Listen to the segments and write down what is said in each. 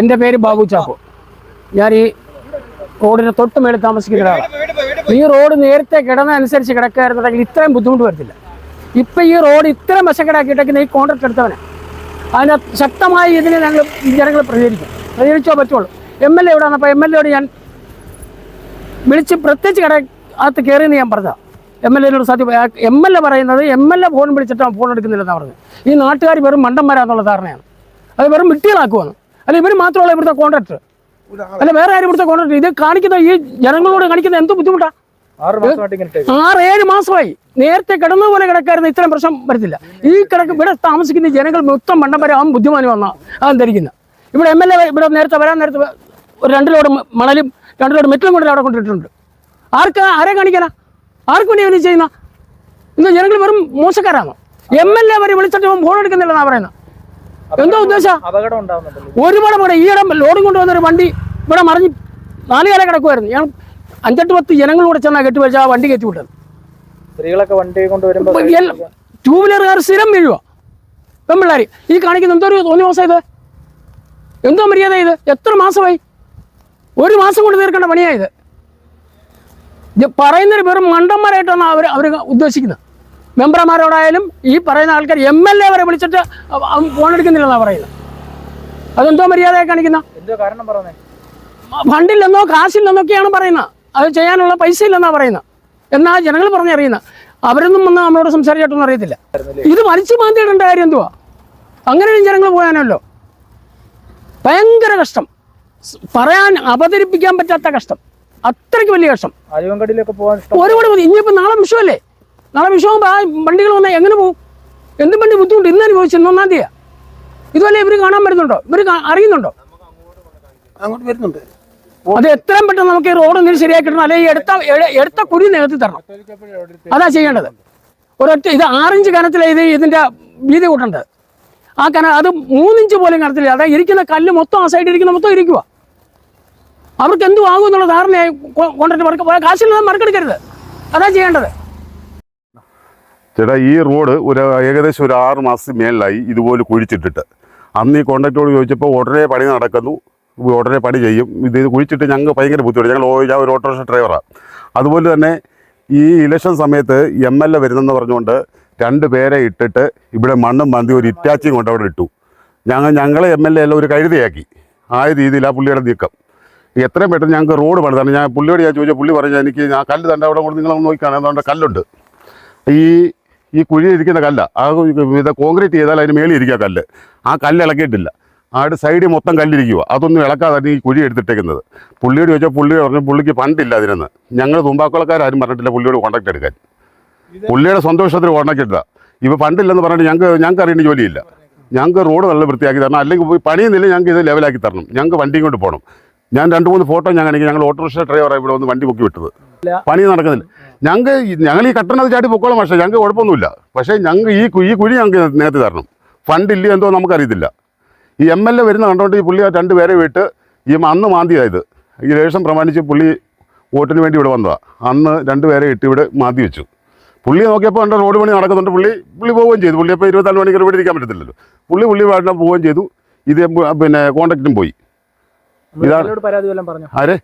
എൻ്റെ പേര് ബാബു ചാക്കോ. ഞാൻ ഈ റോഡിന് തൊട്ട് മേളിൽ താമസിക്കുന്ന ഒരാളാണ്. ഈ റോഡ് നേരത്തെ കിടന്നനുസരിച്ച് കിടക്കുകയായിരുന്നുണ്ടെങ്കിൽ ഇത്രയും ബുദ്ധിമുട്ട് വരത്തില്ല. ഇപ്പം ഈ റോഡ് ഇത്രയും വശക്കിടാക്കിയിട്ടേക്കുന്ന ഈ കോൺട്രാക്ട് എടുത്തവനെ അതിന് ശക്തമായി ഇതിനെ ജനങ്ങൾ പ്രതികരിച്ചോ പറ്റുള്ളൂ. MLA ഇവിടെ വന്നപ്പോൾ MLAയോട് ഞാൻ വിളിച്ച് പ്രത്യേകിച്ച് അകത്ത് കയറിയെന്ന് ഞാൻ പറഞ്ഞതാണ്. MLAയോട് സത്യം MLA പറയുന്നത് MLA ഫോൺ വിളിച്ചിട്ട് ഫോൺ എടുക്കുന്നില്ലെന്നാണ് പറഞ്ഞത്. ഈ നാട്ടുകാർ വെറും മണ്ടന്മാരാന്നുള്ള ധാരണയാണ്. അത് വെറും വിട്ടികളാക്കുവാണ്. അല്ല ഇവർ മാത്രമല്ല ഇവിടുത്തെ കോൺട്രാക്ടർ, അല്ല വേറെ ആരും ഇവിടുത്തെ കോൺട്രാക്ടർ. ഇത് കാണിക്കുന്ന ഈ ജനങ്ങളോട് കാണിക്കുന്ന എന്ത് ബുദ്ധിമുട്ടാണ്. 6-7 മാസമായി നേരത്തെ കിടന്നതുപോലെ കിടക്കായിരുന്നു. ഇത്രയും പ്രശ്നം വരത്തില്ല. ഈ ഇവിടെ താമസിക്കുന്ന ജനങ്ങൾ മൊത്തം മണ്ടന്മാരാവും ബുദ്ധിമാനും വന്നാൽ അതാണ് ധരിക്കുന്നത്. ഇവിടെ MLA ഇവിടെ നേരത്തെ വരാൻ നേരത്തെ ഒരു 2 ലോഡ് മണലും 2 ലോഡ് മെറ്റലും കൊണ്ട് അവിടെ കൊണ്ടിട്ടുണ്ട്. ആരെ കാണിക്കാനാ? ആർക്ക് വേണ്ടി അവന് ചെയ്യുന്ന? ഇന്ന് ജനങ്ങൾ വെറും മോശക്കാരാണോ? MLA വരെ വിളിച്ചിട്ട് ഫോൺ എടുക്കുന്നില്ലെന്നാണ് പറയുന്നത്. എന്തോ ഉദ്ദേശം? ഒരുപാട് ഇവിടെ ഈയിടെ ലോഡും കൊണ്ടുവന്നൊരു വണ്ടി ഇവിടെ മറിഞ്ഞ് 4 കാലം കിടക്കുമായിരുന്നു. ഞാൻ 5-10 ജനങ്ങളൂടെ ചെന്നാൽ കെട്ടിവെച്ചാൽ ആ വണ്ടി കയറ്റി വിട്ടത്. സ്ത്രീകളൊക്കെ വണ്ടി കൊണ്ടുവരുമ്പോൾ 2 വീലറുകാർ സ്ഥിരം വീഴുക. പെൺപിള്ളേർ ഈ കാണിക്കുന്ന എന്തോ ഒരു മാസം ഇത് എന്തോ മര്യാദ ഇത്? എത്ര മാസമായി? 1 മാസം കൊണ്ട് തീർക്കേണ്ട പണിയായത്. പറയുന്നൊരു വെറും മണ്ടന്മാരായിട്ടാണ് അവർ ഉദ്ദേശിക്കുന്നത്. മെമ്പർമാരോടായാലും ഈ പറയുന്ന ആൾക്കാർ MLA വരെ വിളിച്ചിട്ട് ഫോൺ എടുക്കുന്നില്ലെന്നാണ് പറയുന്നത്. അതെന്തോ മര്യാദയായി കാണിക്കുന്ന? ഫണ്ടില്ലെന്നോ കാശില്ലെന്നൊക്കെയാണ് പറയുന്നത്. അത് ചെയ്യാനുള്ള പൈസ ഇല്ലെന്നാണ് പറയുന്നത്. എന്നാൽ ജനങ്ങൾ പറഞ്ഞറിയുന്നത്. അവരൊന്നും വന്ന് നമ്മളോട് സംസാരിച്ചിട്ടൊന്നും അറിയത്തില്ല. ഇത് വലിച്ചു മാന്തിയിടേണ്ട കാര്യം എന്തുവാ? അങ്ങനെയും ജനങ്ങൾ പോകാനല്ലോ. ഭയങ്കര കഷ്ടം, പറയാൻ അവതരിപ്പിക്കാൻ പറ്റാത്ത കഷ്ടം, അത്രയ്ക്ക് വലിയ കഷ്ടം. ഒരുപാട് മതി. ഇനിയിപ്പോൾ നാളെ വിഷുവല്ലേ? നാളെ വിഷുവാകുമ്പോൾ ആ വണ്ടികൾ വന്നാൽ എങ്ങനെ പോകും? എന്തും വണ്ടി ബുദ്ധിമുട്ട് ഇന്ന് അനുഭവിച്ചു. 1-ാം തീയതി ഇതുവല്ലേ ഇവർ കാണാൻ വരുന്നുണ്ടോ? ഇവർ അറിയുന്നുണ്ടോ? അങ്ങോട്ട് വരുന്നുണ്ട്. അത് എത്രയും പെട്ടെന്ന് നമുക്ക് ഈ റോഡ് എന്തെങ്കിലും ശരിയാക്കി കിട്ടണം. അല്ലെങ്കിൽ എടുത്ത കുഴി നികത്തി തരണം. അതാ ചെയ്യേണ്ടത്. ഒരൊറ്റ ഇത് 6 ഇഞ്ച് കനത്തിലെ ഇതിൻ്റെ വീതി കൂട്ടേണ്ടത്. ആ അത് 3 ഇഞ്ച് പോലും കനത്തില്ല. അതായത് ഇരിക്കുന്ന കല്ല് മൊത്തം ആ സൈഡിൽ ഇരിക്കുന്ന മൊത്തം ഇരിക്കുക. അവർക്ക് എന്തും ആകും എന്നുള്ള ധാരണയായി കോൺട്രാക്ട് കാശില്ലാതെ മറക്കെടുക്കരുത്. അതാ ചെയ്യേണ്ടത്. ചേട്ടാ, ഈ റോഡ് ഏകദേശം ഒരു 6 മാസം മേളിലായി ഇതുപോലെ കുഴിച്ചിട്ടിട്ട്. അന്ന് ഈ കോൺട്രാക്ടറോട് ചോദിച്ചപ്പോൾ ഉടനെ പണി നടക്കുന്നു, ഉടനെ പണി ചെയ്യും. ഇത് കുഴിച്ചിട്ട് ഞങ്ങൾക്ക് ഭയങ്കര ബുദ്ധിമുട്ട്. ഞാൻ ഒരു ഓട്ടോറിക്ഷ ഡ്രൈവറാണ്. അതുപോലെ തന്നെ ഈ ഇലക്ഷൻ സമയത്ത് MLA വരുന്നെന്ന് പറഞ്ഞുകൊണ്ട് 2 പേരെ ഇട്ടിട്ട് ഇവിടെ മണ്ണും മന്തി ഒരു ഇറ്റാച്ചിയും കൊണ്ട് അവിടെ ഇട്ടു. ഞങ്ങളെ MLA എല്ലാം ഒരു കഴുതയാക്കി. ആ രീതിയിൽ ആ പുള്ളിയുടെ നീക്കം. എത്രയും പെട്ടെന്ന് ഞങ്ങൾക്ക് റോഡ് പണിതാണ്. ഞാൻ പുള്ളിയോട് ചോദിച്ചാൽ പുള്ളി പറഞ്ഞാൽ എനിക്ക് ആ കല്ല് തണ്ട അവിടെ കൊണ്ട് നിങ്ങളൊന്ന് നോക്കിക്കാണ്. അതുകൊണ്ട് കല്ലുണ്ട്. ഈ കുഴി ഇരിക്കുന്ന കല്ല ഇത് കോൺക്രീറ്റ് ചെയ്താൽ അതിന് മേളിൽ ഇരിക്കുക കല്ല്. ആ കല്ല് ഇളക്കിയിട്ടില്ല. ആടെ സൈഡിൽ മൊത്തം കല്ലിരിക്കുക. അതൊന്നും ഇളക്കാതെ ഈ കുഴി എടുത്തിട്ടേക്കുന്നത്. പുള്ളിയോട് ചോദിച്ചാൽ പുള്ളി പറഞ്ഞു പുള്ളിക്ക് ഫണ്ടില്ല അതിനെന്ന്. ഞങ്ങൾ തുമ്പാക്കുളക്കാരും പറഞ്ഞിട്ടില്ല പുള്ളിയോട് കോൺടാക്ട് എടുക്കാൻ. പുള്ളിയുടെ സന്തോഷത്തിന് കോൺടാക്ട് എടുത്താൽ ഇപ്പോൾ ഫണ്ടില്ലെന്ന് പറഞ്ഞിട്ട് ഞങ്ങൾക്ക് അറിയേണ്ട ജോലിയില്ല. ഞങ്ങൾക്ക് റോഡ് നല്ല വൃത്തിയാക്കി തരണം. അല്ലെങ്കിൽ പോയി പണിയുന്നില്ല. ഞങ്ങൾക്ക് ഇത് ലെവലാക്കി തരണം. ഞങ്ങൾക്ക് വണ്ടിയും കൊണ്ട് പോകണം. ഞാൻ 2-3 ഫോട്ടോ ഞങ്ങൾ ഓട്ടോറിക്ഷ ഡ്രൈവറാണ് ഇവിടെ വന്ന് വണ്ടി പൊക്കി വിട്ടത്. പണി നടക്കുന്നില്ല. ഞങ്ങൾ ഈ കട്ടണത് ചാടി പൊക്കോളം. പക്ഷേ ഞങ്ങൾക്ക് കുഴപ്പമൊന്നുമില്ല. പക്ഷേ ഞങ്ങൾക്ക് ഈ കുഴി ഞങ്ങൾക്ക് നേരത്തെ തരണം. ഫണ്ടില്ല എന്തോ നമുക്കറിയത്തില്ല. ഈ MLA വരുന്ന കണ്ടുകൊണ്ട് ഈ പുള്ളി 2 പേരെ വിട്ട് അന്ന് മാന്തിയായത്. ഈ ഇലക്ഷൻ പ്രമാണിച്ച് പുള്ളി വോട്ടിന് വേണ്ടി ഇവിടെ വന്നതാണ്. അന്ന് 2 പേരെ ഇട്ട് ഇവിടെ മാന്തി വെച്ചു. പുള്ളി നോക്കിയപ്പോൾ കണ്ട റോഡ് പണി നടക്കുന്നുണ്ട്. പുള്ളി പോവുകയും ചെയ്തു. പുള്ളി അപ്പോൾ 24 മണിക്കൂർ ഇവിടെ ഇരിക്കാൻ പറ്റത്തില്ലല്ലോ. പുള്ളി വാട്ടിനെ പോവുകയും ചെയ്തു. ഇത് കോൺട്രാക്റ്റിനും പോയി. ഇതാണ് ആര്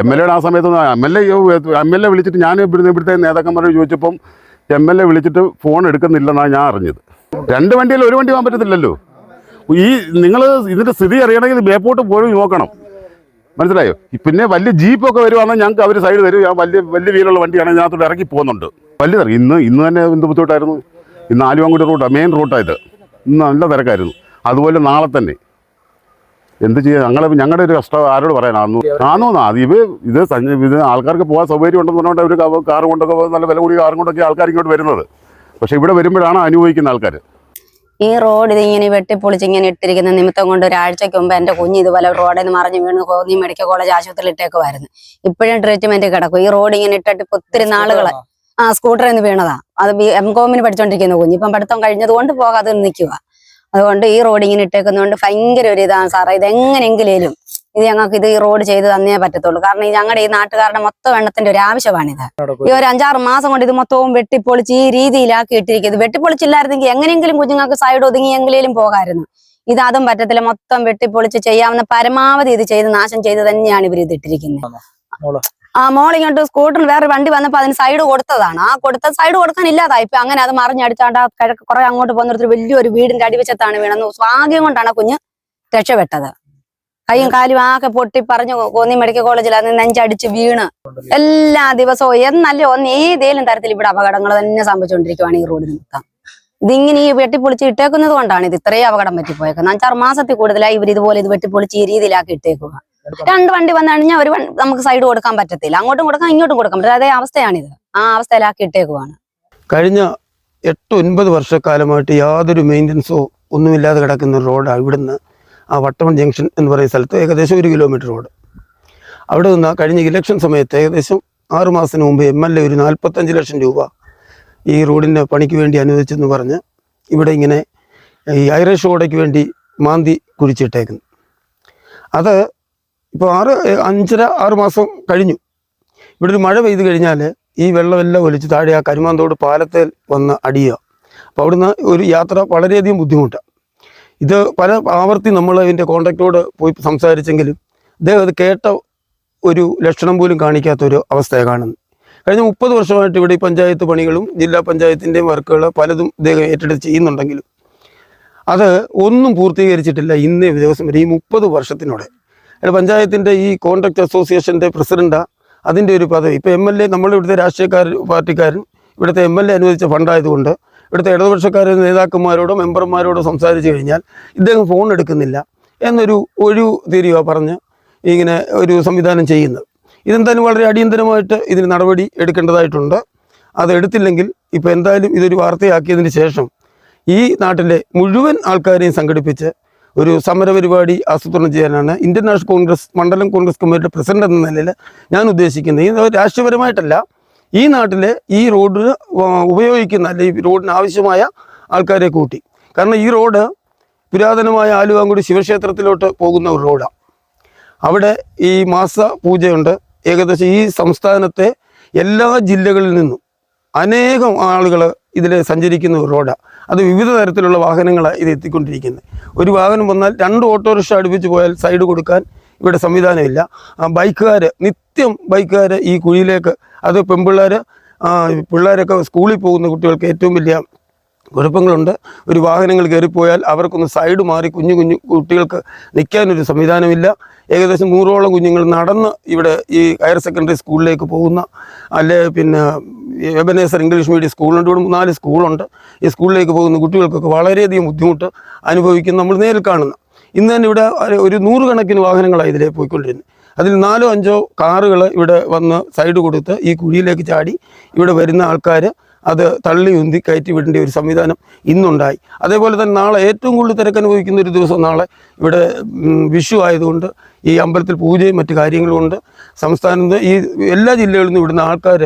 MLAയുടെ ആ സമയത്തൊന്നും MLA വിളിച്ചിട്ട് ഞാൻ ഇവിടുത്തെ നേതാക്കന്മാരോട് ചോദിച്ചപ്പം MLA വിളിച്ചിട്ട് ഫോൺ എടുക്കുന്നില്ലെന്നാണ് ഞാൻ അറിഞ്ഞത്. 2 വണ്ടിയിൽ 1 വണ്ടി പോകാൻ പറ്റത്തില്ലല്ലോ. നിങ്ങൾ ഇതിൻ്റെ സ്ഥിതി അറിയണമെങ്കിൽ ബേപ്പോട്ട് പോയി നോക്കണം. മനസ്സിലായോ? പിന്നെ വലിയ ജീപ്പൊക്കെ വരുവാണെങ്കിൽ ഞങ്ങൾക്ക് അവർ സൈഡ് തരും. വലിയ വീലുള്ള വണ്ടിയാണെങ്കിൽ ഞാനത്തോട്ട് ഇറക്കി പോകുന്നുണ്ട്. ഇന്ന് തന്നെ എന്ത് ബുദ്ധിമുട്ടായിരുന്നു. ഇന്ന് ആലുവാങ്കുടി റൂട്ടാണ്, മെയിൻ റൂട്ടായത്. ഇന്ന് നല്ല തിരക്കായിരുന്നു. അതുപോലെ നാളെ തന്നെ എന്ത് ചെയ്യാൻ? ഞങ്ങളുടെ ഒരു കഷ്ടം ആരോട് പറയാനാണെന്നോ ഇത് ആൾക്കാർക്ക് പോകാൻ സൗകര്യം ഉണ്ടെന്ന് പറഞ്ഞുകൊണ്ട് അവർ കാർ കൊണ്ടൊക്കെ നല്ല വില കൂടിയ കാറും കൊണ്ടൊക്കെ ആൾക്കാർ ഇങ്ങോട്ട് വരുന്നത്. പക്ഷേ ഇവിടെ വരുമ്പോഴാണ് അനുഭവിക്കുന്ന ആൾക്കാർ. ഈ റോഡ് ഇതിങ്ങനെ വെട്ടിപ്പൊളിച്ച് ഇങ്ങനെ ഇട്ടിരിക്കുന്ന നിമിത്തം കൊണ്ട് ഒരാഴ്ചയ്ക്ക് മുമ്പ് എൻ്റെ കുഞ്ഞ് ഇതുപോലെ റോഡിൽ നിന്ന് മറിഞ്ഞ് വീണ് കോന്നി മെഡിക്കൽ കോളേജ് ആശുപത്രിയിൽ ഇട്ടേക്കുമായിരുന്നു. ഇപ്പോഴും ട്രീറ്റ്മെന്റ് കിടക്കും. ഈ റോഡ് ഇങ്ങനെ ഇട്ടിട്ട് ഒത്തിരി നാളുകളെ സ്കൂട്ടറിൽ നിന്ന് വീണതാ. അത് MCOM പഠിച്ചോണ്ടിരിക്കുന്ന കുഞ്ഞ് ഇപ്പം പഠിത്തം കഴിഞ്ഞത് കൊണ്ട് പോകാതെ നിൽക്കുക. അതുകൊണ്ട് ഈ റോഡ് ഇങ്ങനെ ഇട്ടേക്കുന്നതുകൊണ്ട് ഭയങ്കര ഒരു ഇതാണ് സാറേ. ഇതെങ്ങനെയെങ്കിലും ഞങ്ങൾക്ക് ഈ റോഡ് ചെയ്ത് തന്നേ പറ്റത്തുള്ളൂ. കാരണം ഞങ്ങളുടെ ഈ നാട്ടുകാരുടെ മൊത്തം എണ്ണത്തിന്റെ ഒരു ആവശ്യമാണിത്. ഈ ഒരു 5-6 മാസം കൊണ്ട് ഇത് മൊത്തവും വെട്ടിപ്പൊളിച്ച് ഈ രീതിയിലാക്കി ഇട്ടിരിക്കുന്നത്. വെട്ടിപ്പൊളിച്ചില്ലായിരുന്നെങ്കിൽ എങ്ങനെയെങ്കിലും കുഞ്ഞുങ്ങൾക്ക് സൈഡ് ഒതുങ്ങിയെങ്കിലും പോകാമായിരുന്നു. ഇത് അതും പറ്റത്തില്ല, മൊത്തം വെട്ടിപ്പൊളിച്ച് ചെയ്യാവുന്ന പരമാവധി ഇത് ചെയ്ത് നാശം ചെയ്ത് തന്നെയാണ് ഇവർ ഇത് ഇട്ടിരിക്കുന്നത്. മോൾ ഇങ്ങോട്ട് സ്കൂട്ടറിൽ വേറെ വണ്ടി വന്നപ്പോ അതിന് സൈഡ് കൊടുത്തതാണ്. ആ കൊടുത്ത സൈഡ് കൊടുക്കാൻ ഇല്ലാതായി. ഇപ്പൊ അങ്ങനെ അത് മറിഞ്ഞടിച്ചാണ്ട് ആ കിഴക്ക് കുറെ അങ്ങോട്ട് പോകുന്നിടത്ത് വലിയൊരു വീടിന്റെ അടിവശത്താണ് വീണെന്ന്. ഭാഗ്യം കൊണ്ടാണ് കുഞ്ഞ് രക്ഷപ്പെട്ടത്. കൈയും കാലും ആകെ പൊട്ടി പറഞ്ഞു കോന്നി മെഡിക്കൽ കോളേജിൽ അത് നെഞ്ചടിച്ച് വീണ് എല്ലാ ദിവസവും എന്നല്ലേ ഏതേലും തരത്തിൽ ഇവിടെ അപകടങ്ങൾ തന്നെ സംഭവിച്ചുകൊണ്ടിരിക്കുവാണ് ഈ റോഡിൽ നിൽക്കാം. ഇതിങ്ങനെ ഈ വെട്ടിപ്പൊളിച്ച് ഇട്ടേക്കുന്നത് കൊണ്ടാണ് ഇത് ഇത്രയും അപകടം പറ്റിപ്പോയേക്കുന്നത്. 5-6 മാസത്തിൽ കൂടുതലായി ഇവർ ഇതുപോലെ ഇത് വെട്ടിപ്പൊളിച്ച് ഈ രീതിയിലാക്കി ഇട്ടേക്കുക. 2 വണ്ടി വന്നു കഴിഞ്ഞാൽ നമുക്ക് സൈഡ് കൊടുക്കാൻ പറ്റത്തില്ല, അങ്ങോട്ടും കൊടുക്കാം ഇങ്ങോട്ടും കൊടുക്കാൻ പറ്റില്ല. അതേ അവസ്ഥയാണിത്. ആ അവസ്ഥയിലാക്കി ഇട്ടേക്കുവാണ്. കഴിഞ്ഞ 8-9 വർഷക്കാലമായിട്ട് യാതൊരു മെയിൻ്റനൻസോ ഒന്നുമില്ലാതെ കിടക്കുന്ന റോഡാണ്. ഇവിടുന്ന് ആ വട്ടവൺ ജംഗ്ഷൻ എന്ന് പറയുന്ന സ്ഥലത്ത് ഏകദേശം 1 കിലോമീറ്റർ റോഡ്. അവിടെ നിന്ന് കഴിഞ്ഞ ഇലക്ഷൻ സമയത്ത് ഏകദേശം 6 മാസത്തിന് മുമ്പ് MLA ഒരു 45 ലക്ഷം രൂപ ഈ റോഡിൻ്റെ പണിക്ക് വേണ്ടി അനുവദിച്ചെന്ന് പറഞ്ഞ് ഇവിടെ ഇങ്ങനെ ഈ ഐറിഷ് റോഡയ്ക്ക് വേണ്ടി മാന്തി കുഴിച്ചിട്ടേക്കുന്നു. അത് ഇപ്പോൾ 5-6 മാസം കഴിഞ്ഞു. ഇവിടെ ഒരു മഴ പെയ്ത് കഴിഞ്ഞാൽ ഈ വെള്ളമെല്ലാം ഒലിച്ച് താഴെ ആ കരുമാന്തോട് പാലത്തിൽ വന്ന് അടിയുക. അപ്പോൾ അവിടുന്ന് ഒരു യാത്ര വളരെയധികം ബുദ്ധിമുട്ടാണ്. ഇത് പല ആവർത്തി നമ്മൾ ഇതിൻ്റെ കോൺട്രാക്ടറോട് പോയി സംസാരിച്ചെങ്കിലും അദ്ദേഹം അത് കേട്ട ഒരു ലക്ഷണം പോലും കാണിക്കാത്തൊരു അവസ്ഥയാണ് കാണുന്നത്. കഴിഞ്ഞ 30 വർഷമായിട്ട് ഇവിടെ ഈ പഞ്ചായത്ത് പണികളും ജില്ലാ പഞ്ചായത്തിൻ്റെയും വർക്കുകൾ പലതും ഇദ്ദേഹം ഏറ്റെടുത്ത് ചെയ്യുന്നുണ്ടെങ്കിലും അത് ഒന്നും പൂർത്തീകരിച്ചിട്ടില്ല ഇന്നേ ദിവസം വരെ. ഈ 30 വർഷത്തിനോടെ പഞ്ചായത്തിൻ്റെ ഈ കോൺട്രാക്ട് അസോസിയേഷൻ്റെ പ്രസിഡൻ്റാണ് അതിൻ്റെ ഒരു പദവി. ഇപ്പോൾ MLA നമ്മളിവിടുത്തെ പാർട്ടിക്കാരൻ ഇവിടുത്തെ MLA അനുവദിച്ച ഫണ്ടായതുകൊണ്ട് ഇവിടുത്തെ ഇടതുപക്ഷക്കാരെ നേതാക്കന്മാരോടോ മെമ്പർമാരോടോ സംസാരിച്ചു കഴിഞ്ഞാൽ ഇദ്ദേഹം ഫോൺ എടുക്കുന്നില്ല എന്നൊരു തിരിവാ പറഞ്ഞ് ഇങ്ങനെ ഒരു സംവിധാനം ചെയ്യുന്നത്. ഇതെന്തായാലും വളരെ അടിയന്തരമായിട്ട് ഇതിന് നടപടി എടുക്കേണ്ടതായിട്ടുണ്ട്. അത് എടുത്തില്ലെങ്കിൽ ഇപ്പോൾ എന്തായാലും ഇതൊരു വാർത്തയാക്കിയതിന് ശേഷം ഈ നാട്ടിലെ മുഴുവൻ ആൾക്കാരെയും സംഘടിപ്പിച്ച് ഒരു സമരപരിപാടി ആസൂത്രണം ചെയ്യാനാണ് ഇന്ത്യൻ നാഷണൽ കോൺഗ്രസ് മണ്ഡലം കോൺഗ്രസ് കമ്മിറ്റിയുടെ പ്രസിഡന്റ് എന്ന നിലയിൽ ഞാൻ ഉദ്ദേശിക്കുന്നത്. ഇത് രാഷ്ട്രീയപരമായിട്ടല്ല, ഈ നാട്ടിലെ ഈ റോഡിന് ഉപയോഗിക്കുന്ന അല്ലെങ്കിൽ ഈ റോഡിന് ആവശ്യമായ ആൾക്കാരെ കൂട്ടി. കാരണം ഈ റോഡ് പുരാതനമായ ആലുവാങ്കുടി ശിവക്ഷേത്രത്തിലോട്ട് പോകുന്ന ഒരു റോഡാണ്. അവിടെ ഈ മാസ പൂജയുണ്ട്. ഏകദേശം ഈ സംസ്ഥാനത്തെ എല്ലാ ജില്ലകളിൽ നിന്നും അനേകം ആളുകൾ ഇതിൽ സഞ്ചരിക്കുന്ന ഒരു റോഡാണ്. അത് വിവിധ തരത്തിലുള്ള വാഹനങ്ങളാണ് ഇത് എത്തിക്കൊണ്ടിരിക്കുന്നത്. ഒരു വാഹനം വന്നാൽ 2 ഓട്ടോറിക്ഷ അടുപ്പിച്ച് പോയാൽ സൈഡ് കൊടുക്കാൻ ഇവിടെ സംവിധാനമില്ല. നിത്യം ബൈക്കുകാർ ഈ കുഴിയിലേക്ക്, അത് പിള്ളേരൊക്കെ സ്കൂളിൽ പോകുന്ന കുട്ടികൾക്ക് ഏറ്റവും വലിയ കുഴപ്പങ്ങളുണ്ട്. ഒരു വാഹനങ്ങൾ കയറിപ്പോയാൽ അവർക്കൊന്ന് സൈഡ് മാറി കുഞ്ഞു കുട്ടികൾക്ക് നിൽക്കാനൊരു സംവിധാനമില്ല. ഏകദേശം 100ഓളം കുഞ്ഞുങ്ങൾ നടന്ന് ഇവിടെ ഈ ഹയർ സെക്കൻഡറി സ്കൂളിലേക്ക് പോകുന്ന, അല്ലെ പിന്നെ എബനേസർ ഇംഗ്ലീഷ് മീഡിയം സ്കൂളുണ്ട്. ഇവിടെ 4 സ്കൂളുണ്ട്. ഈ സ്കൂളിലേക്ക് പോകുന്ന കുട്ടികൾക്കൊക്കെ വളരെയധികം ബുദ്ധിമുട്ട് അനുഭവിക്കുന്ന നമ്മൾ നേരിൽ കാണുന്ന. ഇന്ന് തന്നെ ഇവിടെ ഒരു 100 കണക്കിന് വാഹനങ്ങളാണ് ഇതിലേക്ക് പോയിക്കൊണ്ടിരുന്നത്. അതിൽ 4-5 കാറുകൾ ഇവിടെ വന്ന് സൈഡ് കൊടുത്ത് ഈ കുഴിയിലേക്ക് ചാടി ഇവിടെ വരുന്ന ആൾക്കാർ അത് തള്ളി ഉന്തി കയറ്റി വിടേണ്ട ഒരു സംവിധാനം ഇന്നുണ്ടായി. അതേപോലെ തന്നെ നാളെ ഏറ്റവും കൂടുതൽ തിരക്കനുഭവിക്കുന്ന ഒരു ദിവസം നാളെ ഇവിടെ വിഷു ആയതുകൊണ്ട് ഈ അമ്പലത്തിൽ പൂജയും മറ്റു കാര്യങ്ങളും ഉണ്ട്. സംസ്ഥാനത്ത് ഈ എല്ലാ ജില്ലകളിൽ നിന്നും ഇവിടുന്ന് ആൾക്കാർ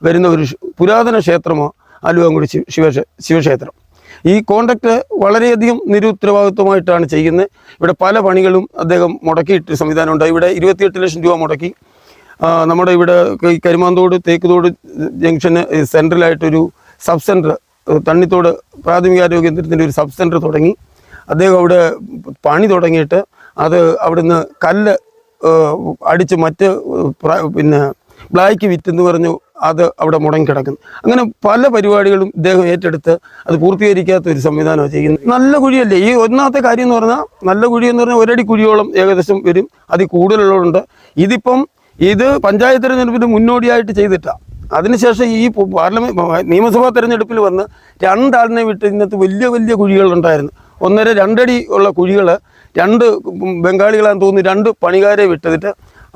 വരുന്ന ഒരു പുരാതന ക്ഷേത്രമാണ് ആലുവാങ്കുടി ശിവക്ഷേത്രം. ഈ കോൺട്രാക്ട് വളരെയധികം നിരുത്തരവാദിത്വമായിട്ടാണ് ചെയ്യുന്നത്. ഇവിടെ പല പണികളും അദ്ദേഹം മുടക്കിയിട്ട് സംവിധാനമുണ്ട്. ഇവിടെ 28 ലക്ഷം രൂപ മുടക്കി. നമ്മുടെ ഇവിടെ ഈ കരുമാന്തോട് തേക്കുതോട് ജംഗ്ഷന് സെൻട്രലായിട്ടൊരു സബ് സെൻറ്റർ, തണ്ണിത്തോട് പ്രാഥമികാരോഗ്യ കേന്ദ്രത്തിൻ്റെ ഒരു സബ് സെൻറ്റർ തുടങ്ങി. അദ്ദേഹം അവിടെ പണി തുടങ്ങിയിട്ട് അത് അവിടുന്ന് കല്ല് അടിച്ച് മറ്റ് ബ്ലാക്ക് വിറ്റെന്ന് പറഞ്ഞു അത് അവിടെ മുടങ്ങിക്കിടക്കുന്നു. അങ്ങനെ പല പരിപാടികളും ഇദ്ദേഹം ഏറ്റെടുത്ത് അത് പൂർത്തീകരിക്കാത്ത ഒരു സംവിധാനമാണ് ചെയ്യുന്നത്. നല്ല കുഴിയല്ലേ ഈ ഒന്നാമത്തെ കാര്യം എന്ന് പറഞ്ഞാൽ, നല്ല കുഴിയെന്ന് പറഞ്ഞാൽ 1 അടി കുഴിയോളം ഏകദേശം വരും. അതിൽ കൂടുതലുള്ളതുണ്ട്. ഇത് പഞ്ചായത്ത് തെരഞ്ഞെടുപ്പിന് മുന്നോടിയായിട്ട് ചെയ്തിട്ടാണ്. അതിനുശേഷം ഈ നിയമസഭാ തെരഞ്ഞെടുപ്പിൽ വന്ന് 2 ആളിനെ വിട്ട് ഇന്നത്തെ വലിയ വലിയ കുഴികളുണ്ടായിരുന്നു. 1.5-2 അടി ഉള്ള കുഴികൾ 2 ബംഗാളികളാന്ന് തോന്നുന്നു 2 പണിക്കാരെ വിട്ടതിട്ട്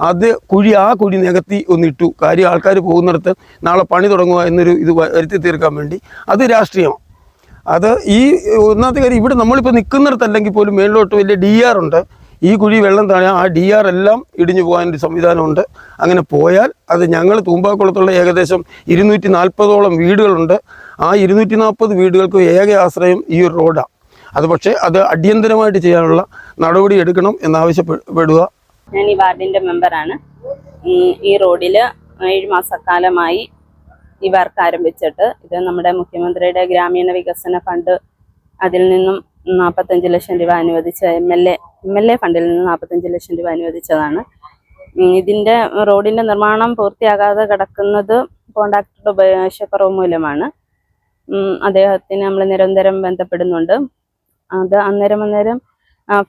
ആ കുഴി നികത്തി ഒന്നിട്ടു. കാര്യം ആൾക്കാർ പോകുന്നിടത്ത് നാളെ പണി തുടങ്ങുക എന്നൊരു ഇത് വരുത്തി തീർക്കാൻ വേണ്ടി. അത് രാഷ്ട്രീയമാണ്. അത് ഈ ഒന്നാമത്തെ കാര്യം, ഇവിടെ നമ്മളിപ്പോൾ നിൽക്കുന്നിടത്തല്ലെങ്കിൽ പോലും മേളിലോട്ട് വലിയ DR ഉണ്ട്. ഈ കുഴി വെള്ളം താഴെ ആ DR എല്ലാം ഇടിഞ്ഞു പോകാനൊരു സംവിധാനമുണ്ട്. അങ്ങനെ പോയാൽ അത് ഞങ്ങൾ തൂമ്പാക്കുളത്തുള്ള ഏകദേശം 240ഓളം വീടുകളുണ്ട്. ആ 240 വീടുകൾക്ക് ഏക ആശ്രയം ഈ ഒരു റോഡാണ്. അത് പക്ഷേ അത് അടിയന്തരമായിട്ട് ചെയ്യാനുള്ള നടപടി എടുക്കണം എന്നാവശ്യപ്പെടുക. ഞാൻ ഈ വാർഡിന്റെ മെമ്പറാണ്. ഈ റോഡിൽ 7 മാസക്കാലമായി ഈ വർക്ക് ആരംഭിച്ചിട്ട്. ഇത് നമ്മുടെ മുഖ്യമന്ത്രിയുടെ ഗ്രാമീണ വികസന ഫണ്ട് അതിൽ നിന്നും 45 ലക്ഷം രൂപ അനുവദിച്ച എം എൽ എ ഫണ്ടിൽ നിന്ന് 45 ലക്ഷം രൂപ അനുവദിച്ചതാണ്. ഇതിന്റെ റോഡിന്റെ നിർമ്മാണം പൂർത്തിയാകാതെ കിടക്കുന്നത് കോൺട്രാക്ടറുടെ ഉപദേശക്കുറവ് മൂലമാണ്. അദ്ദേഹത്തിന് നമ്മൾ നിരന്തരം ബന്ധപ്പെടുന്നുണ്ട്. അത് അന്നേരം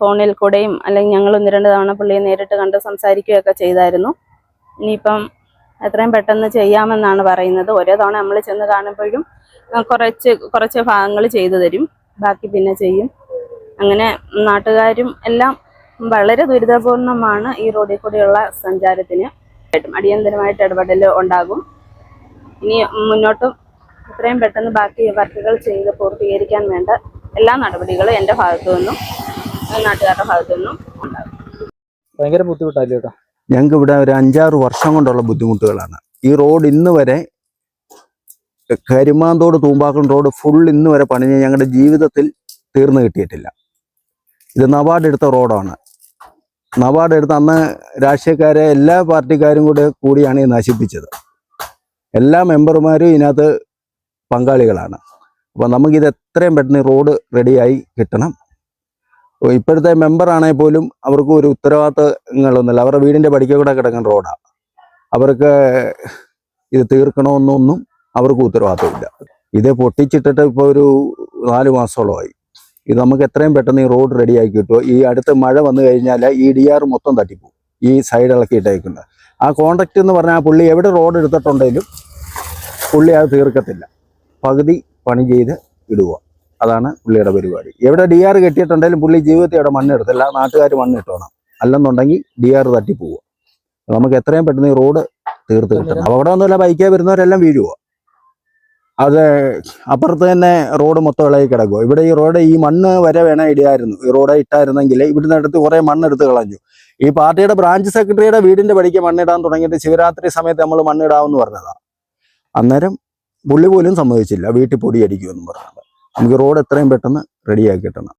ഫോണിൽ കൂടെയും അല്ലെങ്കിൽ ഞങ്ങൾ 1-2 തവണ പുള്ളിയെ നേരിട്ട് കണ്ട് സംസാരിക്കുകയൊക്കെ ചെയ്തായിരുന്നു. ഇനിയിപ്പം എത്രയും പെട്ടെന്ന് ചെയ്യാമെന്നാണ് പറയുന്നത്. ഓരോ തവണ നമ്മൾ ചെന്ന് കാണുമ്പോഴും കുറച്ച് ഭാഗങ്ങൾ ചെയ്തു തരും, ബാക്കി പിന്നെ ചെയ്യും. അങ്ങനെ നാട്ടുകാരും എല്ലാം വളരെ ദുരിതപൂർണമാണ് ഈ റോഡിൽ കൂടെയുള്ള സഞ്ചാരത്തിന്. അടിയന്തരമായിട്ട് ഇടപെടൽ ഉണ്ടാകും. ഇനി മുന്നോട്ടും എത്രയും പെട്ടെന്ന് ബാക്കി വർക്കുകൾ ചെയ്ത് പൂർത്തീകരിക്കാൻ വേണ്ട എല്ലാ നടപടികളും എൻ്റെ ഭാഗത്തു നിന്നും നാട്ടുകാരുടെ ഭാഗത്തു നിന്നും ഉണ്ടാകും. ഭയങ്കര ബുദ്ധിമുട്ടായില്ലേ ചേട്ടാ? ഞങ്ങൾക്ക് ഇവിടെ ഒരു 5-6 വർഷം കൊണ്ടുള്ള ബുദ്ധിമുട്ടുകളാണ്. ഈ റോഡ് ഇന്ന് വരെ കരിമാന്തോട് തൂമ്പാക്കുളം റോഡ് ഫുൾ ഇന്ന് വരെ പണിഞ്ഞ് ഞങ്ങളുടെ ജീവിതത്തിൽ തീർന്നു കിട്ടിയിട്ടില്ല. ഇത് നബാർഡ് എടുത്ത റോഡാണ്. നബാർഡ് എടുത്ത അന്ന് രാഷ്ട്രീയക്കാരെ എല്ലാ പാർട്ടിക്കാരും കൂടിയാണ് ഇത് നശിപ്പിച്ചത്. എല്ലാ മെമ്പർമാരും ഇതിനകത്ത് പങ്കാളികളാണ്. അപ്പോൾ നമുക്കിത് എത്രയും പെട്ടെന്ന് റോഡ് റെഡിയായി കിട്ടണം. ഇപ്പോഴത്തെ മെമ്പറാണെങ്കിൽ പോലും അവർക്ക് ഒരു ഉത്തരവാദിത്തങ്ങളൊന്നുമില്ല. അവരുടെ വീടിൻ്റെ പടിക്ക കൂടെ കിടക്കുന്ന റോഡാണ്. അവർക്ക് ഇത് തീർക്കണമെന്നൊന്നും അവർക്ക് ഉത്തരവാദിത്തമില്ല. ഇത് പൊട്ടിച്ചിട്ടിട്ട് ഇപ്പോൾ ഒരു 4 മാസത്തോളമായി. ഇത് നമുക്ക് എത്രയും പെട്ടെന്ന് ഈ റോഡ് റെഡിയാക്കി കിട്ടുമോ? ഈ അടുത്ത മഴ വന്നു കഴിഞ്ഞാൽ ഈ DR മൊത്തം തട്ടിപ്പോവും. ഈ സൈഡ് ഇളക്കിയിട്ടേക്കുന്നത് ആ കോൺട്രാക്ട് എന്ന് പറഞ്ഞാൽ പുള്ളി എവിടെ റോഡ് എടുത്തിട്ടുണ്ടെങ്കിലും പുള്ളി അത് തീർക്കത്തില്ല. പകുതി പണി ചെയ്ത് ഇടുക, അതാണ് പുള്ളിയുടെ പരിപാടി. എവിടെ DR കെട്ടിയിട്ടുണ്ടെങ്കിലും പുള്ളി ജീവിതത്തിൽ അവിടെ മണ്ണെടുത്തില്ല. നാട്ടുകാർ മണ്ണിട്ടോണം, അല്ലെന്നുണ്ടെങ്കിൽ DR തട്ടിപ്പോവുക. നമുക്ക് എത്രയും പെട്ടെന്ന് ഈ റോഡ് തീർത്ത് കിട്ടണം. അവിടെ ഒന്നുമില്ല, ബൈക്കേ വരുന്നവരെല്ലാം വീഴുക. അത് അപ്പുറത്ത് തന്നെ റോഡ് മൊത്തം ഇളകി കിടക്കുക. ഇവിടെ ഈ റോഡ് ഈ മണ്ണ് വരെ വേണേൽ ഇടുമായിരുന്നു. ഈ റോഡ് ഇട്ടായിരുന്നെങ്കിൽ ഇവിടുന്ന് അടുത്ത് കുറേ മണ്ണെടുത്ത് കളഞ്ഞു. ഈ പാർട്ടിയുടെ ബ്രാഞ്ച് സെക്രട്ടറിയുടെ വീടിന്റെ പടിക്ക് മണ്ണിടാൻ തുടങ്ങിയിട്ട് ശിവരാത്രി സമയത്ത് നമ്മൾ മണ്ണിടാമെന്ന് പറഞ്ഞതാണ്. അന്നേരം പുള്ളി പോലും സമ്മതിച്ചില്ല, വീട്ടിൽ പൊടി അടിക്കുമെന്ന് പറഞ്ഞത്. നമുക്ക് റോഡ് എത്രയും പെട്ടെന്ന് റെഡിയാക്കി കിട്ടണം.